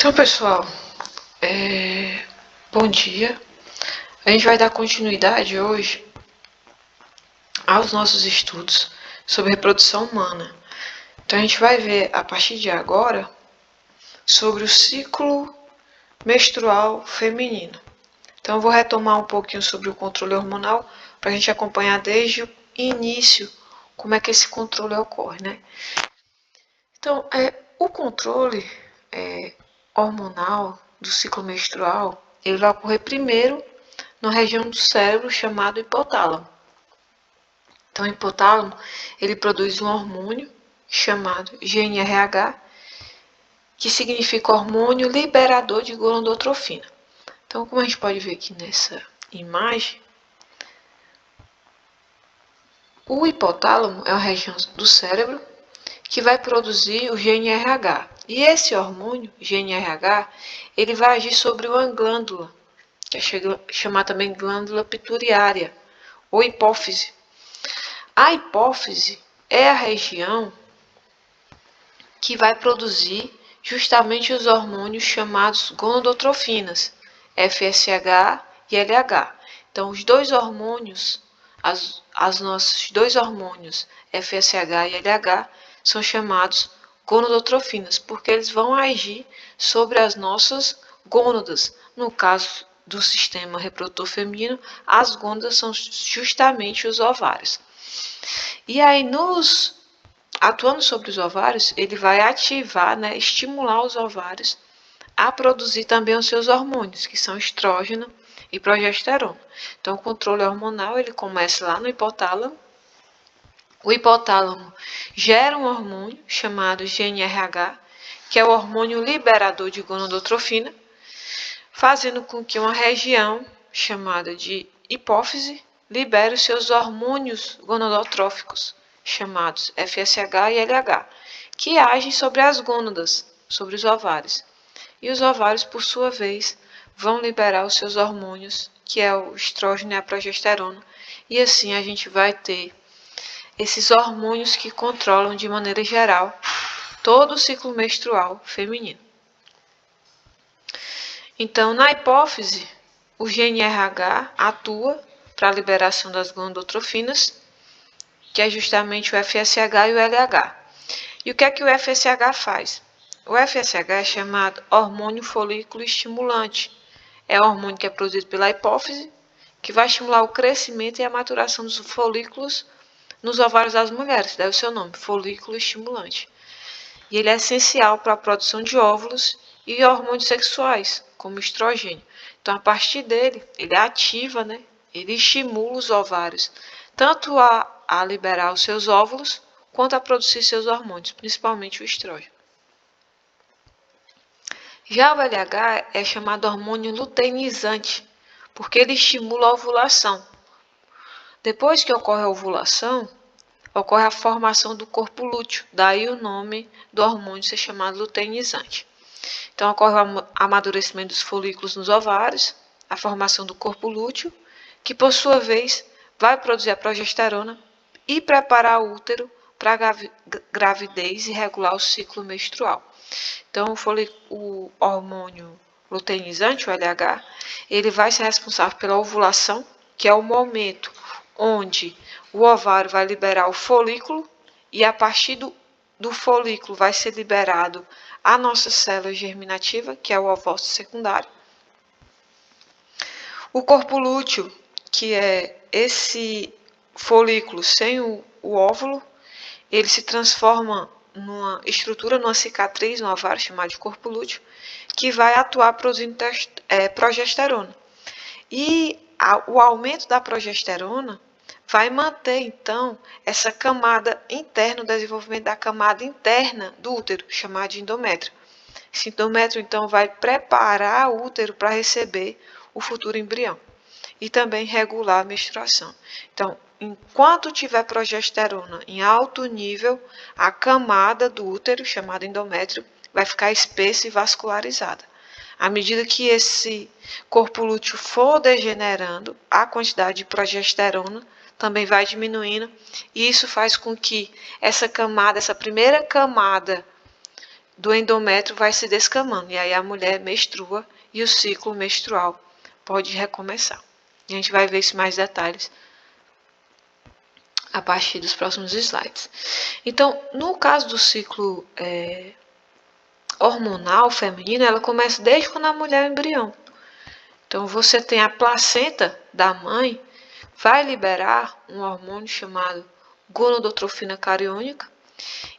Então, pessoal, bom dia. A gente vai dar continuidade hoje aos nossos estudos sobre reprodução humana. Então, a gente vai ver a partir de agora sobre o ciclo menstrual feminino. Então, eu vou retomar um pouquinho sobre o controle hormonal para a gente acompanhar desde o início como é que esse controle ocorre, né? Então, o controle hormonal do ciclo menstrual, ele vai ocorrer primeiro na região do cérebro chamado hipotálamo. Então, o hipotálamo, ele produz um hormônio chamado GNRH, que significa hormônio liberador de gonadotrofina. Então, como a gente pode ver aqui nessa imagem, o hipotálamo é uma região do cérebro que vai produzir o GNRH. E esse hormônio, GNRH, ele vai agir sobre uma glândula, que é chamada também glândula pituitária, ou hipófise. A hipófise é a região que vai produzir justamente os hormônios chamados gonadotrofinas, FSH e LH. Então, os dois hormônios, as nossos dois hormônios, FSH e LH, são chamados gonadotrofinas, porque eles vão agir sobre as nossas gônadas. No caso do sistema reprodutor feminino, as gônadas são justamente os ovários. E aí, atuando sobre os ovários, ele vai ativar, estimular os ovários a produzir também os seus hormônios, que são estrógeno e progesterona. Então, o controle hormonal, ele começa lá no hipotálamo. O hipotálamo gera um hormônio chamado GNRH, que é o hormônio liberador de gonadotrofina, fazendo com que uma região chamada de hipófise libere os seus hormônios gonadotróficos, chamados FSH e LH, que agem sobre as gônadas, sobre os ovários. E os ovários, por sua vez, vão liberar os seus hormônios, que é o estrógeno e a progesterona, e assim a gente vai ter esses hormônios que controlam de maneira geral todo o ciclo menstrual feminino. Então, na hipófise, o GNRH atua para a liberação das gonadotrofinas, que é justamente o FSH e o LH. E o que é que o FSH faz? O FSH é chamado hormônio folículo estimulante. É o hormônio que é produzido pela hipófise, que vai estimular o crescimento e a maturação dos folículos nos ovários das mulheres, daí o seu nome, folículo estimulante. E ele é essencial para a produção de óvulos e hormônios sexuais, como o estrogênio. Então, a partir dele, ele ativa, ele estimula os ovários, tanto a liberar os seus óvulos, quanto a produzir seus hormônios, principalmente o estrógeno. Já o LH é chamado hormônio luteinizante, porque ele estimula a ovulação. Depois que ocorre a ovulação, ocorre a formação do corpo lúteo, daí o nome do hormônio ser chamado luteinizante. Então, ocorre o amadurecimento dos folículos nos ovários, a formação do corpo lúteo, que por sua vez vai produzir a progesterona e preparar o útero para a gravidez e regular o ciclo menstrual. Então, o hormônio luteinizante, o LH, ele vai ser responsável pela ovulação, que é o momento onde o ovário vai liberar o folículo e a partir do folículo vai ser liberado a nossa célula germinativa, que é o ovócito secundário. O corpo lúteo, que é esse folículo sem o óvulo, ele se transforma numa estrutura, numa cicatriz no ovário, chamada de corpo lúteo, que vai atuar produzindo progesterona. E o aumento da progesterona vai manter, então, essa camada interna, o desenvolvimento da camada interna do útero, chamada de endométrio. Esse endométrio, então, vai preparar o útero para receber o futuro embrião e também regular a menstruação. Então, enquanto tiver progesterona em alto nível, a camada do útero, chamada endométrio, vai ficar espessa e vascularizada. À medida que esse corpo lúteo for degenerando, a quantidade de progesterona também vai diminuindo, e isso faz com que essa primeira camada do endométrio vai se descamando. E aí a mulher menstrua e o ciclo menstrual pode recomeçar. E a gente vai ver isso em mais detalhes a partir dos próximos slides. Então, no caso do ciclo hormonal feminino, ela começa desde quando a mulher é um embrião. Então, você tem a placenta da mãe, vai liberar um hormônio chamado gonadotrofina cariônica,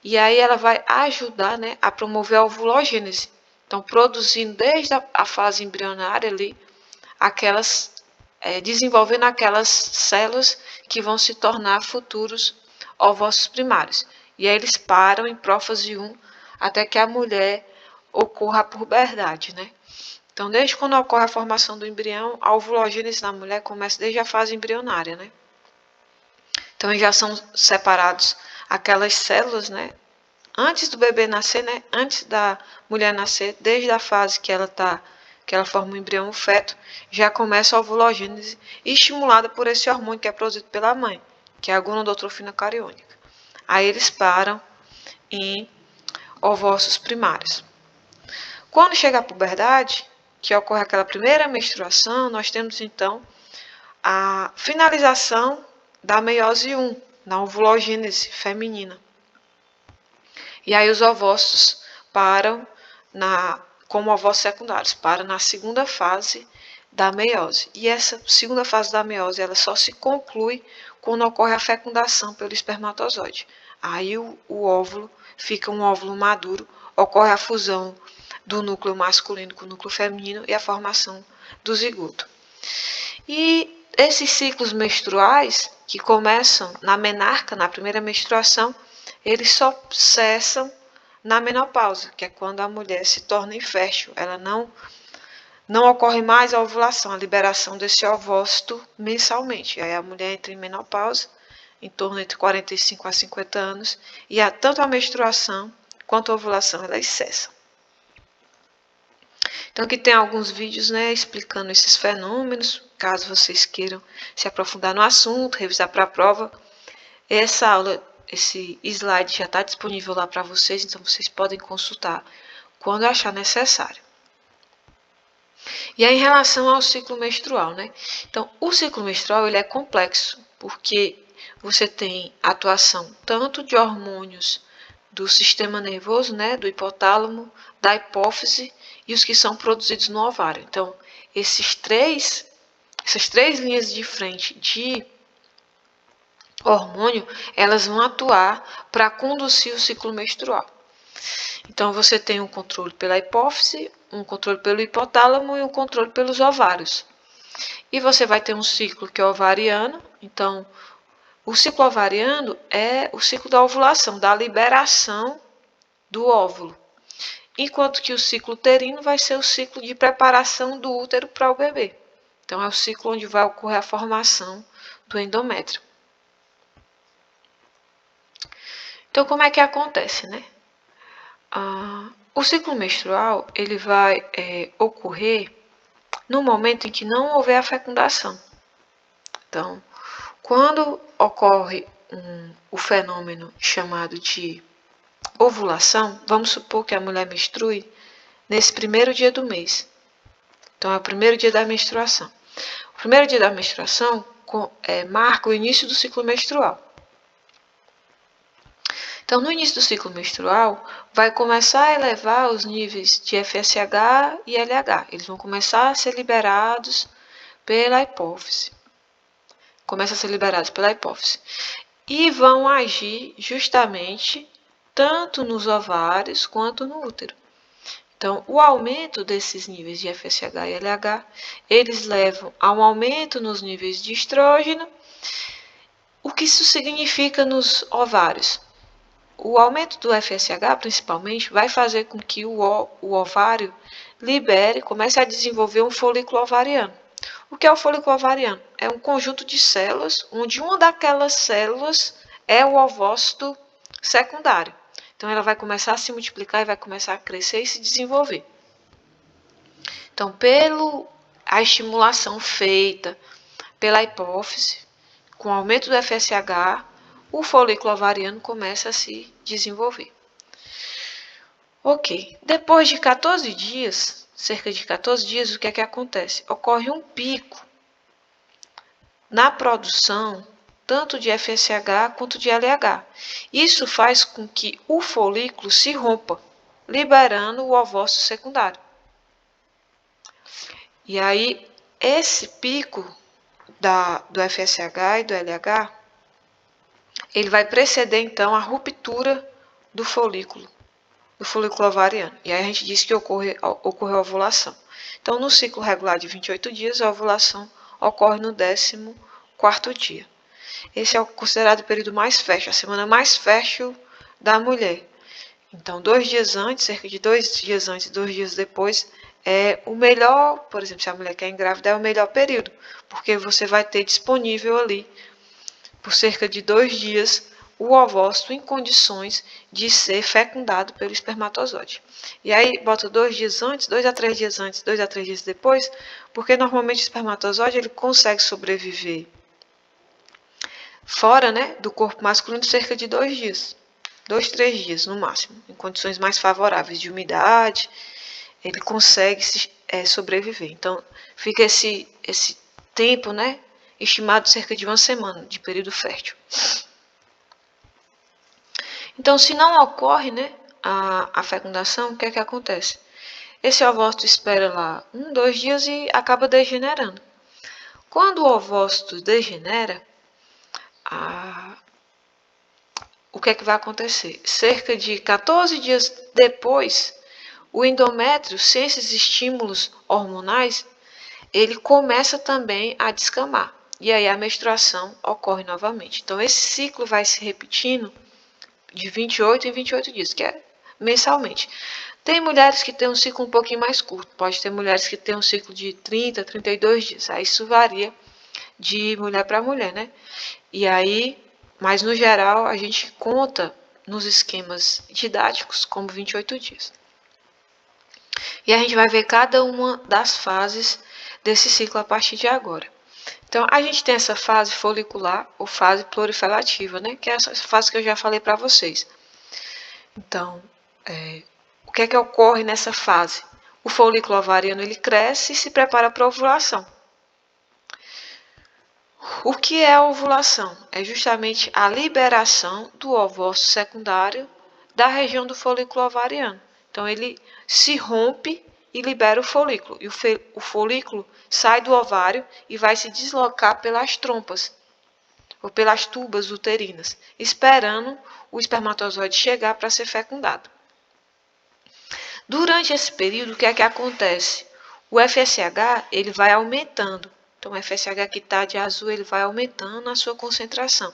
e aí ela vai ajudar, né, a promover a ovulogênese. Então, produzindo desde a fase embrionária ali, desenvolvendo aquelas células que vão se tornar futuros ovócitos primários. E aí eles param em prófase 1 até que a mulher ocorra a puberdade, né? Então, desde quando ocorre a formação do embrião, a ovulogênese na mulher começa desde a fase embrionária, né? Então, já são separados aquelas células, né? Antes do bebê nascer, né? Antes da mulher nascer, desde a fase que ela forma o embrião, o feto, já começa a ovulogênese estimulada por esse hormônio que é produzido pela mãe, que é a gonadotrofina cariônica. Aí eles param em ovócitos primários. Quando chega a puberdade, que ocorre aquela primeira menstruação, nós temos então a finalização da meiose 1, na ovulogênese feminina. E aí os ovócitos param como ovócitos secundários, param na segunda fase da meiose. E essa segunda fase da meiose, ela só se conclui quando ocorre a fecundação pelo espermatozoide. Aí o óvulo fica um óvulo maduro, ocorre a fusão do núcleo masculino com o núcleo feminino e a formação do zigoto. E esses ciclos menstruais, que começam na menarca, na primeira menstruação, eles só cessam na menopausa, que é quando a mulher se torna infértil. Ela não ocorre mais a ovulação, a liberação desse ovócito mensalmente. Aí a mulher entra em menopausa, em torno entre 45 a 50 anos, e tanto a menstruação quanto a ovulação elas cessam. Então aqui tem alguns vídeos, né, explicando esses fenômenos, caso vocês queiram se aprofundar no assunto, revisar para a prova. Essa aula, esse slide já está disponível lá para vocês, então vocês podem consultar quando achar necessário. E aí, em relação ao ciclo menstrual, né? Então, o ciclo menstrual ele é complexo, porque você tem atuação tanto de hormônios do sistema nervoso, né, do hipotálamo, da hipófise e os que são produzidos no ovário. Então, essas três linhas de frente de hormônio, elas vão atuar para conduzir o ciclo menstrual. Então, você tem um controle pela hipófise, um controle pelo hipotálamo e um controle pelos ovários. E você vai ter um ciclo que é ovariano. Então, o ciclo ovariano é o ciclo da ovulação, da liberação do óvulo. Enquanto que o ciclo uterino vai ser o ciclo de preparação do útero para o bebê. Então, é o ciclo onde vai ocorrer a formação do endométrio. Então, como é que acontece, né? O ciclo menstrual ele vai ocorrer no momento em que não houver a fecundação. Então, quando ocorre o fenômeno chamado de ovulação, vamos supor que a mulher menstrue nesse primeiro dia do mês. Então, é o primeiro dia da menstruação. O primeiro dia da menstruação marca o início do ciclo menstrual. Então, no início do ciclo menstrual, vai começar a elevar os níveis de FSH e LH. Eles vão começar a ser liberados pela hipófise. E vão agir justamente tanto nos ovários quanto no útero. Então, o aumento desses níveis de FSH e LH, eles levam a um aumento nos níveis de estrógeno. O que isso significa nos ovários? O aumento do FSH, principalmente, vai fazer com que o ovário comece a desenvolver um folículo ovariano. O que é o folículo ovariano? É um conjunto de células, onde uma daquelas células é o ovócito secundário. Então, ela vai começar a se multiplicar e vai começar a crescer e se desenvolver. Então, a estimulação feita pela hipófise, com o aumento do FSH, o folículo ovariano começa a se desenvolver. Ok, depois de 14 dias, cerca de 14 dias, o que é que acontece? Ocorre um pico na produção tanto de FSH quanto de LH. Isso faz com que o folículo se rompa, liberando o ovócito secundário. E aí, esse pico do FSH e do LH, ele vai preceder então a ruptura do folículo ovariano. E aí a gente diz que ocorreu a ovulação. Então, no ciclo regular de 28 dias, a ovulação ocorre no 14º dia. Esse é considerado o período mais fértil, a semana mais fértil da mulher. Então, 2 dias antes, cerca de 2 dias antes e 2 dias depois, é o melhor, por exemplo, se a mulher quer engravidar, é o melhor período, porque você vai ter disponível ali, por cerca de 2 dias, o ovócito em condições de ser fecundado pelo espermatozoide. E aí, bota 2 dias antes, 2 a 3 dias antes, 2 a 3 dias depois, porque normalmente o espermatozoide ele consegue sobreviver fora, né, do corpo masculino cerca de 2 dias. 2, 3 dias no máximo, em condições mais favoráveis de umidade, ele consegue sobreviver. Então, fica esse tempo, né, estimado cerca de uma semana de período fértil. Então, se não ocorre, né, a fecundação, o que é que acontece? Esse ovócito espera lá 1, 2 dias e acaba degenerando. Quando o ovócito degenera, o que é que vai acontecer? Cerca de 14 dias depois, o endométrio, sem esses estímulos hormonais, ele começa também a descamar. E aí a menstruação ocorre novamente. Então, esse ciclo vai se repetindo de 28 em 28 dias, que é mensalmente. Tem mulheres que têm um ciclo um pouquinho mais curto. Pode ter mulheres que têm um ciclo de 30, 32 dias. Aí isso varia de mulher para mulher, né? E aí, mas no geral, a gente conta nos esquemas didáticos como 28 dias. E a gente vai ver cada uma das fases desse ciclo a partir de agora. Então, a gente tem essa fase folicular ou fase proliferativa, né? Que é essa fase que eu já falei para vocês. Então, o que é que ocorre nessa fase? O folículo ovariano ele cresce e se prepara para a ovulação. O que é a ovulação? É justamente a liberação do ovócito secundário da região do folículo ovariano. Então, ele se rompe e libera o folículo. E o folículo sai do ovário e vai se deslocar pelas trompas, ou pelas tubas uterinas, esperando o espermatozoide chegar para ser fecundado. Durante esse período, o que é que acontece? O FSH ele vai aumentando. Então, o FSH que está de azul ele vai aumentando a sua concentração,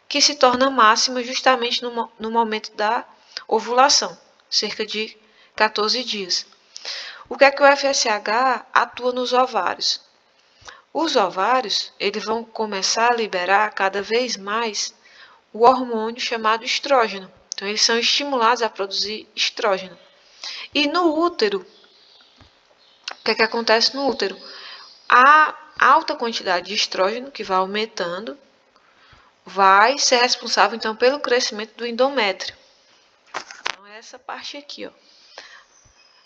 que se torna máxima justamente no momento da ovulação, cerca de 14 dias. O que é que o FSH atua nos ovários? Os ovários eles vão começar a liberar cada vez mais o hormônio chamado estrógeno. Então, eles são estimulados a produzir estrógeno. E no útero, o que é que acontece no útero? A alta quantidade de estrógeno, que vai aumentando, vai ser responsável, então, pelo crescimento do endométrio. Então, é essa parte aqui, ó.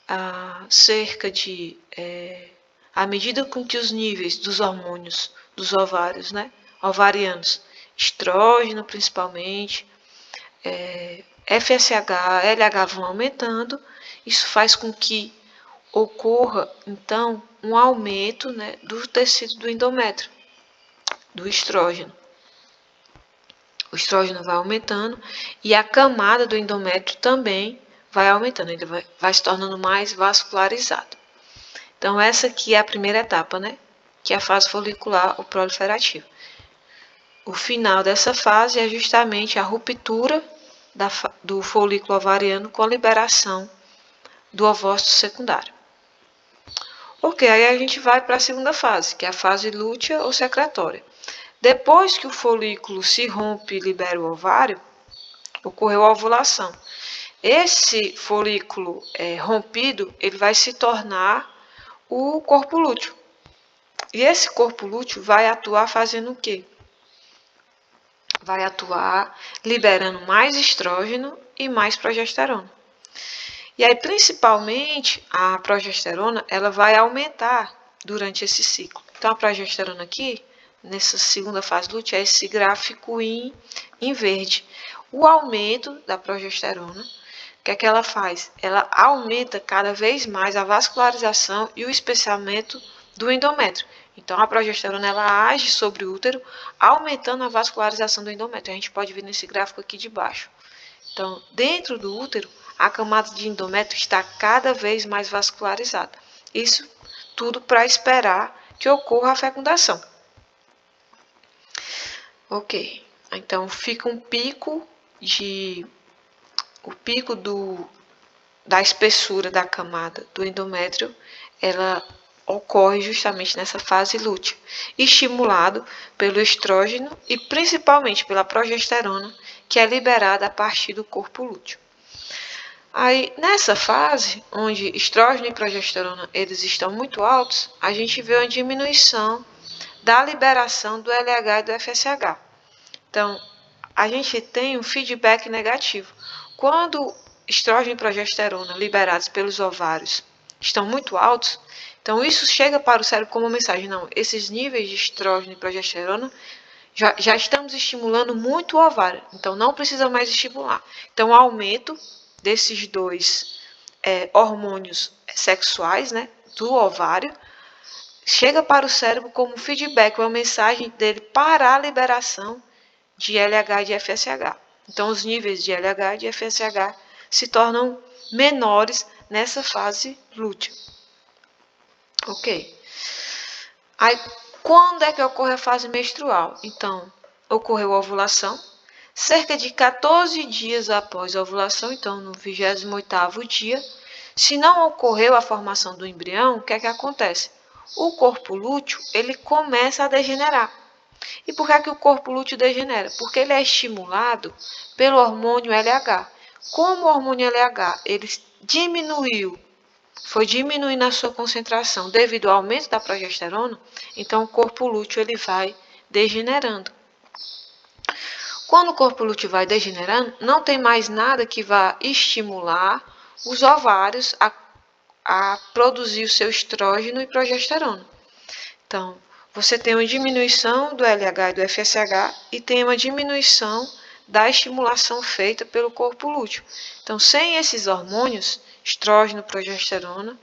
À medida com que os níveis dos hormônios dos ovários, né, ovarianos, estrógeno principalmente, FSH, LH vão aumentando, isso faz com que ocorra, então, um aumento, né, do tecido do endométrio, do estrógeno. O estrógeno vai aumentando e a camada do endométrio também vai aumentando, ele vai se tornando mais vascularizado. Então, essa aqui é a primeira etapa, né, que é a fase folicular ou proliferativa. O final dessa fase é justamente a ruptura do folículo ovariano com a liberação do ovócito secundário. Ok, aí a gente vai para a segunda fase, que é a fase lútea ou secretória. Depois que o folículo se rompe e libera o ovário, ocorreu a ovulação. Esse folículo rompido, ele vai se tornar o corpo lúteo. E esse corpo lúteo vai atuar fazendo o quê? Vai atuar liberando mais estrógeno e mais progesterona. E aí, principalmente, a progesterona, ela vai aumentar durante esse ciclo. Então, a progesterona aqui, nessa segunda fase lútea, é esse gráfico em verde. O aumento da progesterona, o que é que ela faz? Ela aumenta cada vez mais a vascularização e o espessamento do endométrio. Então, a progesterona ela age sobre o útero, aumentando a vascularização do endométrio. A gente pode ver nesse gráfico aqui de baixo. Então, dentro do útero, a camada de endométrio está cada vez mais vascularizada. Isso tudo para esperar que ocorra a fecundação. Ok, então fica um pico da espessura da camada do endométrio, ela ocorre justamente nessa fase lútea, estimulado pelo estrógeno e principalmente pela progesterona, que é liberada a partir do corpo lúteo. Aí, nessa fase, onde estrógeno e progesterona eles estão muito altos, a gente vê uma diminuição da liberação do LH e do FSH. Então, a gente tem um feedback negativo. Quando estrógeno e progesterona liberados pelos ovários estão muito altos, então isso chega para o cérebro como uma mensagem: não, esses níveis de estrógeno e progesterona já estamos estimulando muito o ovário, então não precisa mais estimular. Então, o aumento desses dois hormônios sexuais, né, do ovário, chega para o cérebro como feedback, uma mensagem dele para a liberação de LH e de FSH. Então, os níveis de LH e de FSH se tornam menores nessa fase lútea. Ok. Aí, quando é que ocorre a fase menstrual? Então, ocorreu a ovulação. Cerca de 14 dias após a ovulação, então no 28º dia, se não ocorreu a formação do embrião, o que é que acontece? O corpo lúteo, ele começa a degenerar. E por que o corpo lúteo degenera? Porque ele é estimulado pelo hormônio LH. Como o hormônio LH ele foi diminuindo a sua concentração devido ao aumento da progesterona, então o corpo lúteo ele vai degenerando. Quando o corpo lúteo vai degenerando, não tem mais nada que vá estimular os ovários a produzir o seu estrógeno e progesterona. Então, você tem uma diminuição do LH e do FSH e tem uma diminuição da estimulação feita pelo corpo lúteo. Então, sem esses hormônios, estrógeno, progesterona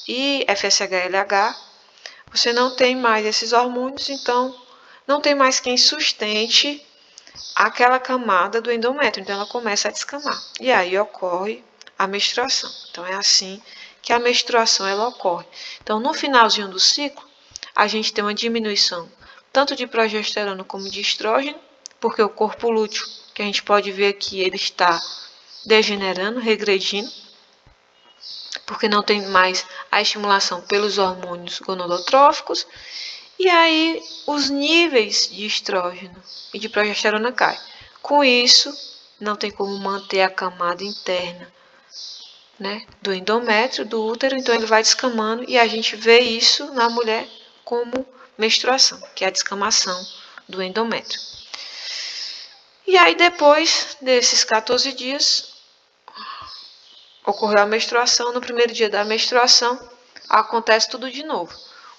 e FSH e LH, você não tem mais esses hormônios, então não tem mais quem sustente aquela camada do endométrio, então ela começa a descamar. E aí ocorre a menstruação. Então é assim que a menstruação ela ocorre. Então no finalzinho do ciclo, a gente tem uma diminuição tanto de progesterona como de estrógeno, porque o corpo lúteo, que a gente pode ver aqui, ele está degenerando, regredindo, porque não tem mais a estimulação pelos hormônios gonadotróficos. E aí os níveis de estrógeno e de progesterona caem. Com isso, não tem como manter a camada interna, né, do endométrio, do útero, então ele vai descamando e a gente vê isso na mulher como menstruação, que é a descamação do endométrio. E aí depois desses 14 dias, ocorreu a menstruação, no primeiro dia da menstruação, acontece tudo de novo.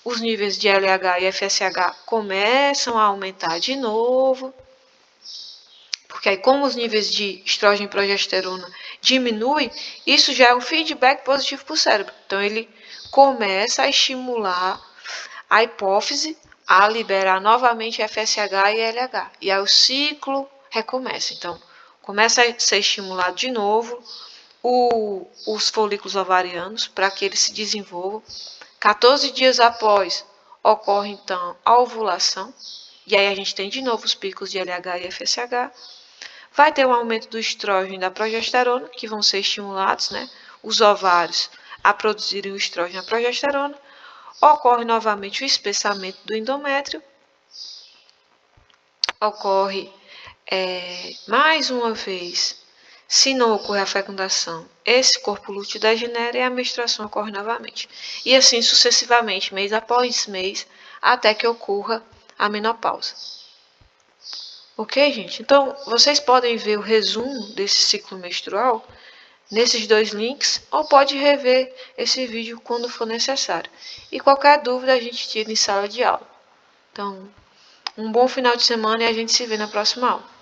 Os níveis de LH e FSH começam a aumentar de novo, porque aí como os níveis de estrógeno e progesterona diminuem, isso já é um feedback positivo para o cérebro. Então ele começa a estimular a hipófise a liberar novamente FSH e LH. E aí o ciclo recomeça. Então começa a ser estimulado de novo os folículos ovarianos para que eles se desenvolvam. 14 dias após ocorre então a ovulação, e aí a gente tem de novo os picos de LH e FSH. Vai ter um aumento do estrógeno e da progesterona, que vão ser estimulados, né, os ovários a produzirem o estrógeno e a progesterona. Ocorre novamente o espessamento do endométrio. Ocorre mais uma vez, se não ocorrer a fecundação, esse corpo lúteo degenera e a menstruação ocorre novamente. E assim sucessivamente, mês após mês, até que ocorra a menopausa. Ok, gente? Então, vocês podem ver o resumo desse ciclo menstrual nesses dois links ou pode rever esse vídeo quando for necessário. E qualquer dúvida a gente tira em sala de aula. Então, um bom final de semana e a gente se vê na próxima aula.